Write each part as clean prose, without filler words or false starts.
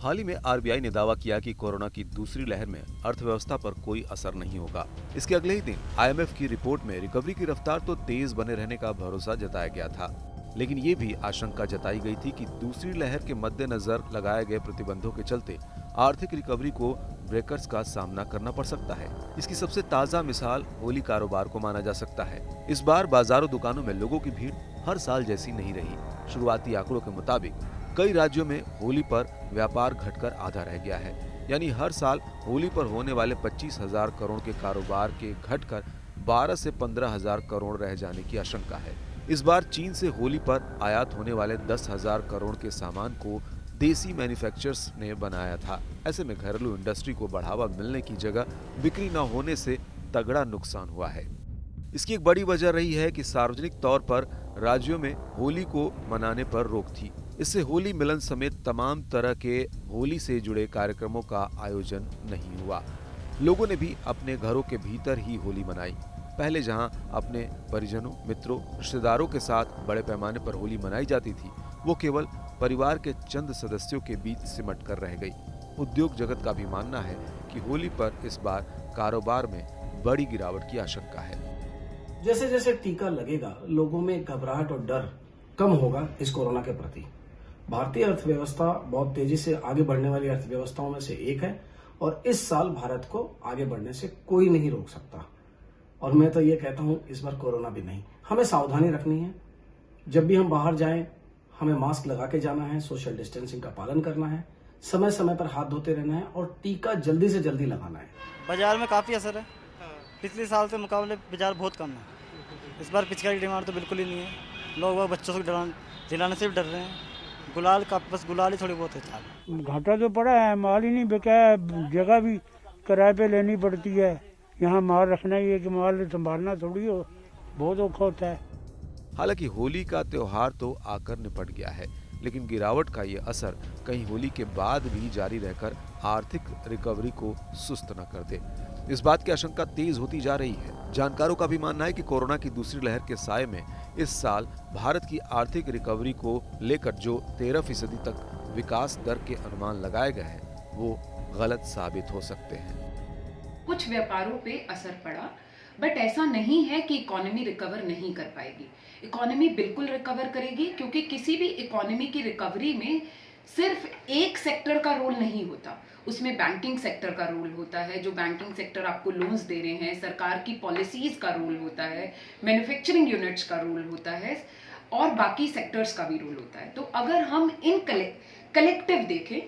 हाल ही में आरबीआई ने दावा किया कि कोरोना की दूसरी लहर में अर्थव्यवस्था पर कोई असर नहीं होगा। इसके अगले ही दिन आईएमएफ की रिपोर्ट में रिकवरी की रफ्तार तो तेज बने रहने का भरोसा जताया गया था, लेकिन ये भी आशंका जताई गई थी कि दूसरी लहर के मद्देनजर लगाए गए प्रतिबंधों के चलते आर्थिक रिकवरी को ब्रेकर्स का सामना करना पड़ सकता है। इसकी सबसे ताजा मिसाल होली कारोबार को माना जा सकता है। इस बार बाजारों दुकानों में लोगों की भीड़ हर साल जैसी नहीं रही। शुरुआती आंकड़ों के मुताबिक कई राज्यों में होली पर व्यापार घटकर आधा रह गया है, यानी हर साल होली पर होने वाले 25,000 करोड़ के कारोबार के घटकर 12 से 15,000 करोड़ रह जाने की आशंका है। इस बार चीन से होली पर आयात होने वाले 10,000 करोड़ के सामान को देसी मैन्युफैक्चरर्स ने बनाया था। ऐसे में घरेलू इंडस्ट्री को बढ़ावा मिलने की जगह बिक्री न होने से तगड़ा नुकसान हुआ है। इसकी एक बड़ी वजह रही है कि सार्वजनिक तौर पर राज्यों में होली को मनाने पर रोक थी। इससे होली मिलन समेत तमाम तरह के होली से जुड़े कार्यक्रमों का आयोजन नहीं हुआ। लोगों ने भी अपने घरों के भीतर ही होली मनाई। पहले जहां अपने परिजनों, मित्रों, रिश्तेदारों के साथ बड़े पैमाने पर होली मनाई जाती थी, वो केवल परिवार के चंद सदस्यों के बीच सिमट कर रह गई। उद्योग जगत का भी मानना है कि होली पर इस बार कारोबार में बड़ी गिरावट की आशंका है। जैसे जैसे टीका लगेगा, लोगों में घबराहट और डर कम होगा इस कोरोना के प्रति। भारतीय अर्थव्यवस्था बहुत तेजी से आगे बढ़ने वाली अर्थव्यवस्थाओं में से एक है और इस साल भारत को आगे बढ़ने से कोई नहीं रोक सकता। और मैं तो ये कहता हूं, इस बार कोरोना भी नहीं। हमें सावधानी रखनी है। जब भी हम बाहर जाएं, हमें मास्क लगा के जाना है, सोशल डिस्टेंसिंग का पालन करना है, समय समय पर हाथ धोते रहना है और टीका जल्दी से जल्दी लगाना है। बाजार में काफी असर है। पिछले साल से मुकाबले बाजार बहुत कम है। इस बार पिचकारी की डिमांड तो बिल्कुल ही नहीं है। लोग बच्चों को दिलाने से भी डर रहे हैं। गुलाल का बस गुलाल ही थोड़ी बहुत है। घाटा तो पड़ा है, माल ही नहीं बिका है, जगह भी किराए पे लेनी पड़ती है। यहाँ माल रखना ही है कि माल संभालना थोड़ी हो, बहुत औखा होता है। हालांकि होली का त्योहार तो आकर निपट गया है, लेकिन गिरावट का ये असर कहीं होली के बाद भी जारी रहकर आर्थिक रिकवरी को सुस्त न कर दे। इस बात की आशंका तेज होती जा रही है। जानकारों का भी मानना है कि कोरोना की दूसरी लहर के साए में इस साल भारत की आर्थिक रिकवरी को लेकर जो 13% तक विकास दर के अनुमान लगाए गए हैं, वो गलत साबित हो सकते हैं। कुछ व्यापारों पे असर पड़ा, बट ऐसा नहीं है कि इकोनॉमी रिकवर नहीं कर पाएगी। इकोनॉमी बिल्कुल रिकवर करेगी, क्योंकि किसी भी इकोनॉमी की रिकवरी में सिर्फ एक सेक्टर का रोल नहीं होता, उसमें बैंकिंग सेक्टर का रोल होता है। जो बैंकिंग सेक्टर आपको लोन्स दे रहे हैं, सरकार की पॉलिसीज का रोल होता है, मैन्युफैक्चरिंग यूनिट्स का रोल होता है और बाकी सेक्टर्स का भी रोल होता है। तो अगर हम इन कलेक्टिव देखें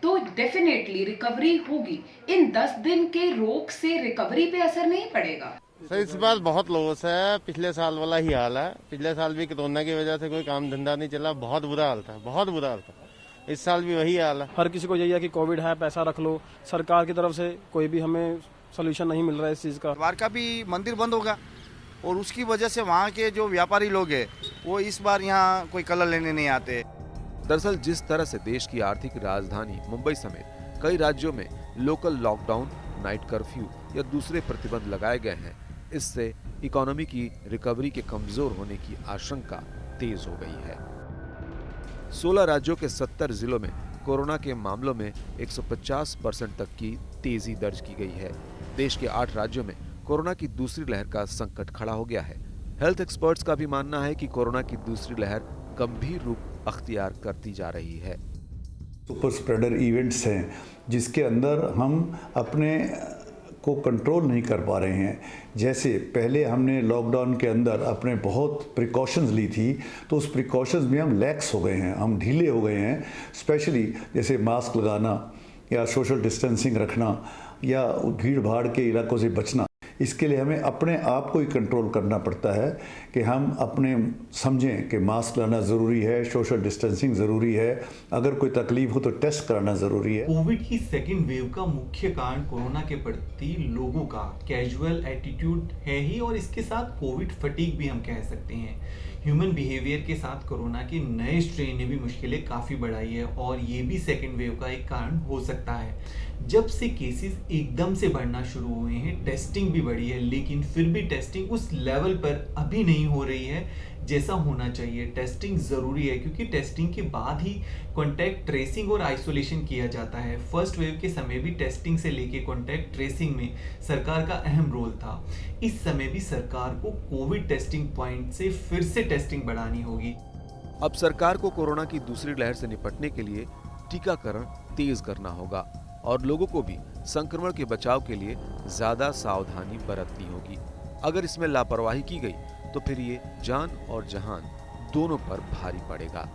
तो डेफिनेटली रिकवरी होगी। इन 10 दिन के रोक से रिकवरी पे असर नहीं पड़ेगा। सर, इस बार बहुत लॉस है। पिछले साल वाला ही हाल है। पिछले साल भी कोरोना की वजह से कोई काम धंधा नहीं चला, बहुत बुरा हाल था, बहुत बुरा हाल था। इस साल भी वही हाल है। हर किसी को यही है कि कोविड है, पैसा रख लो। सरकार की तरफ से कोई भी हमें सोल्यूशन नहीं मिल रहा है इस चीज का। द्वारका भी मंदिर बंद होगा और उसकी वजह से वहाँ के जो व्यापारी लोग हैं वो इस बार यहाँ कोई कलर लेने नहीं आते। दरअसल जिस तरह से देश की आर्थिक राजधानी मुंबई समेत कई राज्यों में लोकल लॉकडाउन, नाइट कर्फ्यू या दूसरे प्रतिबंध लगाए गए हैं, इससे इकोनॉमी की रिकवरी के कमजोर होने की आशंका तेज हो गई है। 16 राज्यों के 70 जिलों में कोरोना के मामलों में 150% तक की तेजी दर्ज की गई है। देश के 8 राज्यों में कोरोना की दूसरी लहर का संकट खड़ा हो गया है। हेल्थ एक्सपर्ट्स का भी मानना है कि कोरोना की दूसरी लहर गंभीर रूप अख्तियार करती जा रही है। सुपर स्प्रेडर इवेंट्स हैं जिसके अंदर हम अपने को कंट्रोल नहीं कर पा रहे हैं। जैसे पहले हमने लॉकडाउन के अंदर अपने बहुत प्रिकॉशंस ली थी, तो उस प्रिकॉशंस में हम लैक्स हो गए हैं, हम ढीले हो गए हैं। स्पेशली जैसे मास्क लगाना या सोशल डिस्टेंसिंग रखना या भीड़ भाड़ के इलाकों से बचना, इसके लिए हमें अपने आप को ही कंट्रोल करना पड़ता है कि हम अपने समझें कि मास्क लाना ज़रूरी है, सोशल डिस्टेंसिंग ज़रूरी है, अगर कोई तकलीफ हो तो टेस्ट कराना ज़रूरी है। कोविड की सेकेंड वेव का मुख्य कारण कोरोना के प्रति लोगों का कैजुअल एटीट्यूड है ही, और इसके साथ कोविड फटीग भी हम कह सकते हैं। ह्यूमन बिहेवियर के साथ कोरोना के नए स्ट्रेन ने भी मुश्किलें काफ़ी बढ़ाई है और ये भी सेकेंड वेव का एक कारण हो सकता है। जब से केसेस एकदम से बढ़ना शुरू हुए हैं, टेस्टिंग भी बढ़ी है, लेकिन फिर भी टेस्टिंग उस लेवल पर अभी नहीं हो रही है जैसा होना चाहिए। टेस्टिंग ज़रूरी है क्योंकि टेस्टिंग के बाद ही कॉन्टैक्ट ट्रेसिंग और आइसोलेशन किया जाता है। फर्स्ट वेव के समय भी टेस्टिंग से लेके कॉन्टैक्ट ट्रेसिंग में सरकार का अहम रोल था। इस समय भी सरकार को कोविड टेस्टिंग पॉइंट से फिर से टेस्टिंग बढ़ानी होगी। अब सरकार को कोरोना की दूसरी लहर से निपटने के लिए टीकाकरण तेज करना होगा और लोगों को भी संक्रमण के बचाव के लिए ज्यादा सावधानी बरतनी होगी। अगर इसमें लापरवाही की गई तो फिर ये जान और जहान दोनों पर भारी पड़ेगा।